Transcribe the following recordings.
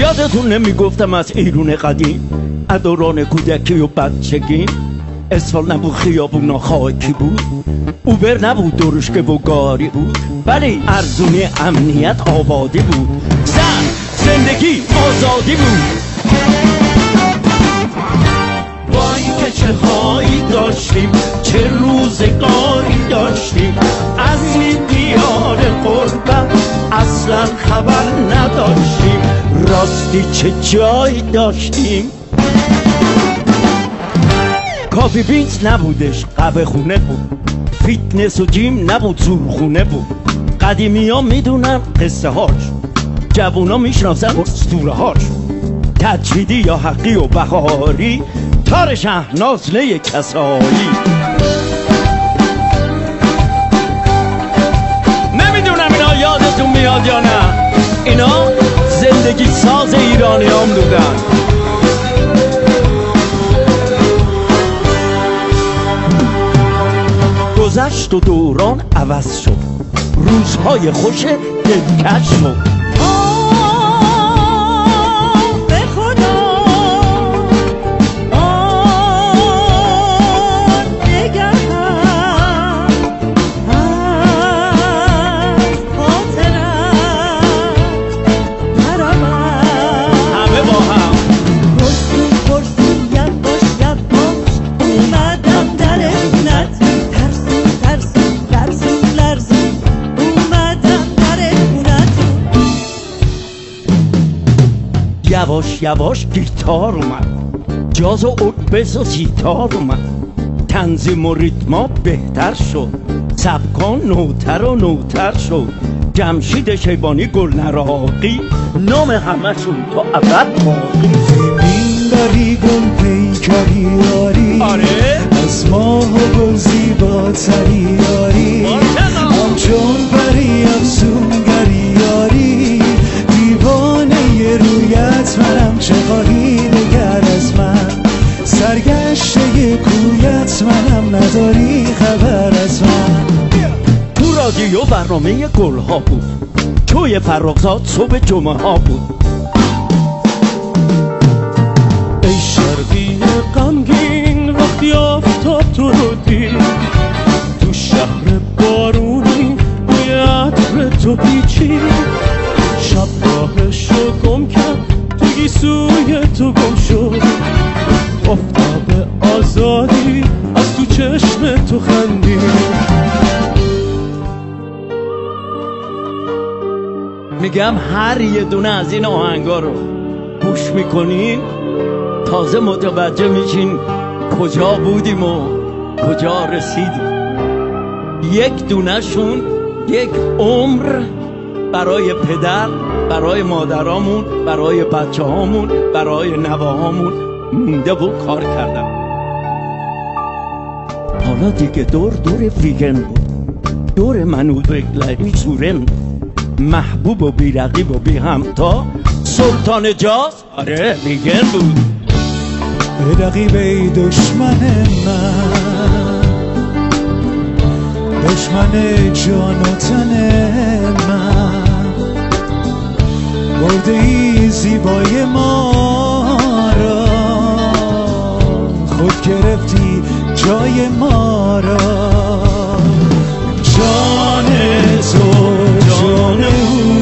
یادتون نمیگفتم از ایرون قدیم، از دوران کودکی و بچگی؟ اسفال نبود، خیابونا خاکی بود، اوبر نبود، درشکه و گاری بود، ولی ارزونی امنیت آبادی بود، زندگی آزادی بود. وای که چه هایی داشتیم، چه روزگاری داشتیم، از این دیار غربت اصلا خبر نداشتیم، راستی چه جایی داشتیم. کافی بینز نبودش، قهوه خونه بود، فیتنس و جیم نبود، زورخونه بود. قدیمی ها میدونن قصه هاش، جوونا میشناسن اسطوره هاش. تجویدی یا حقی و بهاری، تار شهناز لی کسایی. نمیدونم اینا یادتون میاد یا نه، اینا زندگی ساز ایرانی هم بودن. گذشت و دوران عوض شد، روزهای خوش دلکش شد. یواش یواش گیتار اومد، جاز و اوبز و سیتار اومد، تنظیم و ریتما بهتر شد، سبکان نوتر و نوتر شد. جمشید شیبانی، گلنراقی، نام همشون تا ابد باقی. زمین داری گل پیکری یاری، آره از ماه و گل زیباتری یاری، همچون پری افسونگری یاری. دیوانه رویت منم، چه خواهی دگر از من، سرگشته کویت منم، نداری خبر از من. تو رادیو برنامه گل ها بود، توی فرخزاد صبح جمعه ها بود. ای شرقی غمگین وقتی آفتاب تو رو دید، تو شهر بارونی بوی عطر تو پیچید، شب راهش رو گم کرد، تو گیسوی تو گم شد، آفتاب آزادی از تو چشم تو خندید. میگم هر یه دونه از این آهنگا رو گوش میکنین، تازه متوجه میشین کجا بودیم و کجا رسیدیم. یک دونه شون یک عمر برای پدر، برای مادرامون، برای بچه هامون، برای نواهامون مونده و کار کردم. حالا دیگه دور ویگن بود، دور منو بگلری سورن، محبوب و بیرقیب و بی همتا، سلطان جاز، آره ویگن بود. رقیب ای دشمن من، دشمن جان و تن من، برده ای زیبای ما را، خود گرفتی جای ما را. جان تو جان او،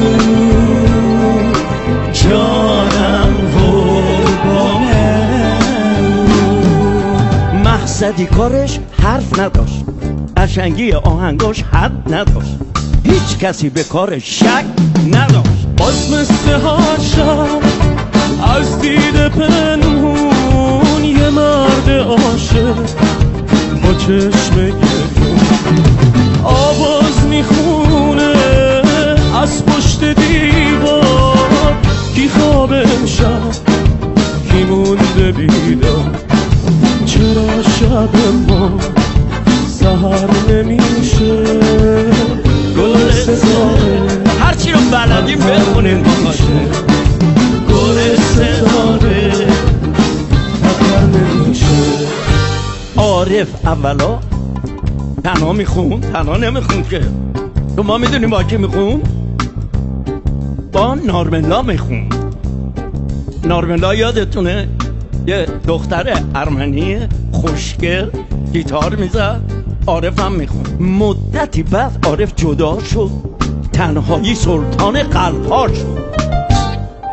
جانم قربان او. مقصدی کارش حرف نداشت، قشنگی آهنگاش حد نداشت، هیچ کسی به کارش شک نداشت. باز مثل هر شب از دید پنهون، یه مرد عاشق با چشم گریون آواز میخونه از پشت دیوار. کی خواب امشب، کی مونده بیدار، چرا شب ما سهر نمیشه؟ گل ستاره هرچی رو بلدیم بخونیم گل ستاره سهر نمیشه. عارف اولا تنها میخون، تنها نمیخون که. شما میدونیم با کی میخون؟ با نارملا میخون. نارملا یادتونه یه دختر ارمنی خوشگل گیتار میزد، عارف هم میخون. مدتی بعد عارف جدا شد، تنهایی سلطان قلب‌ها شد.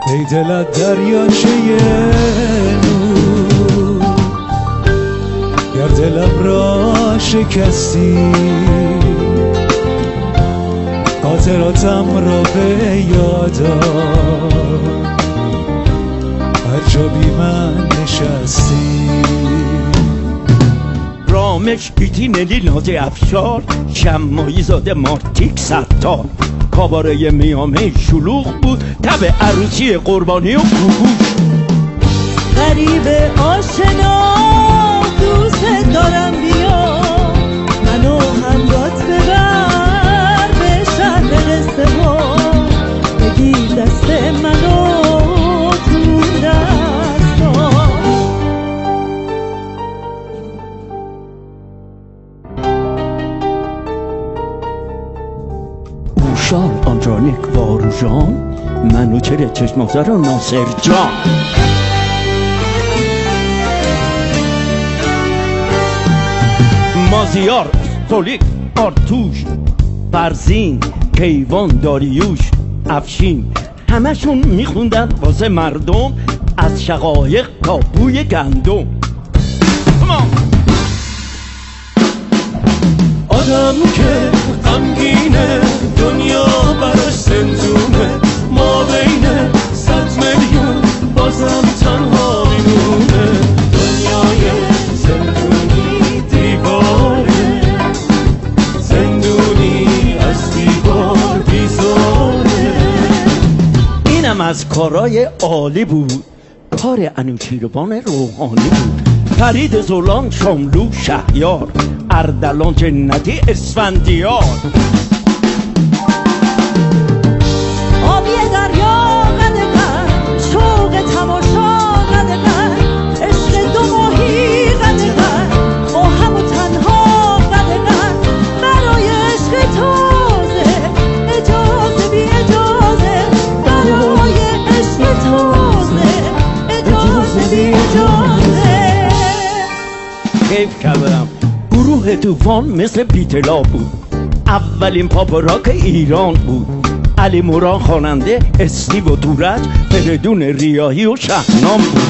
ای دلت دریاچه نور، گر دلم را شکستی، خاطراتم را به یادم هر جا بی من نشستی. رامش بیتی نلی نازی افشار، شمایی زاده مارتیک ستار. کاباره میامه شلوغ بود، تب عروسی قربانی و گوگوش. غریب آشنا دوست دارم، بیا منو همرات ببر به شهر قصه ها، بگیر دست منو تو دست ها. اوشان آندرانیک واروژان، منوچهر چشمازر و ناصر جان. مازیار، سولیک، آرتوش، فرزین، کیوان، داریوش، افشین، همشون میخوندن واسه مردم از شقایق تا بوی گندم. آدم که غمگینه دنیا براش زندونه، ما بین 100 میلیون بازم تنها میمونه. دنیای زندونی دیواره، زندونی از دیوار بیزاره. اینم از کارای عالی بود، کار انوشیروان روحانی بود. فرید زولان، شاملو، شهیار، اردلان جنتی، اسفندیار. آبی دریا قدقن، شوق تماشا قدقن، عشق دو ماهی قدقن، با هم و تنها قدقن. برای عشق تازه اجازه بی اجازه، برای عشق تازه اجازه بی اجازه. کیف کردم. گروه طوفان مثل بیتلا بود، اولین پاپ راک ایران بود. علی موران خواننده، استیو و تورج فریدون ریاحی و شهنام بود.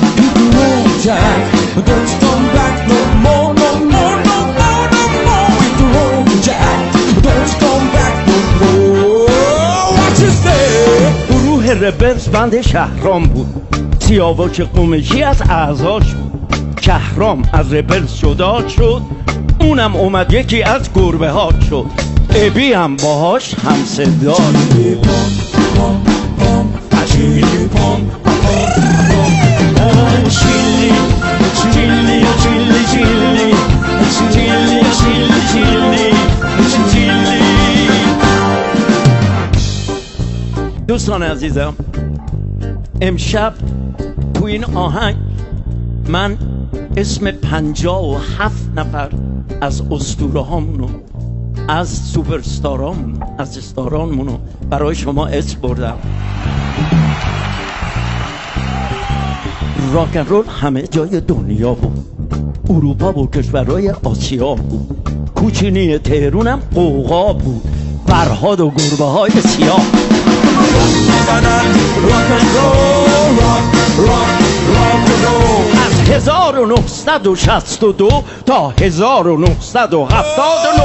گروه ربرز بند شهرام بود، سیاوش قمشی از اعضاش بود. شهرام از ربرز جدا شد، اونم اومد یکی از گربه ها شد. ابی هم باهاش هم صدا. دوستان عزیزم، امشب تو این آهنگ من اسم 57 نفر از اسطوره هامونو، از سوپرستارامونو، از استارانمونو برای شما اسم بردم. راک اند رول همه جای دنیا بود، اروپا و کشورهای آسیا بود، کوچینی تهرون هم قوقا بود، فرهاد و گربه های سیاه. از 1962 تا 1979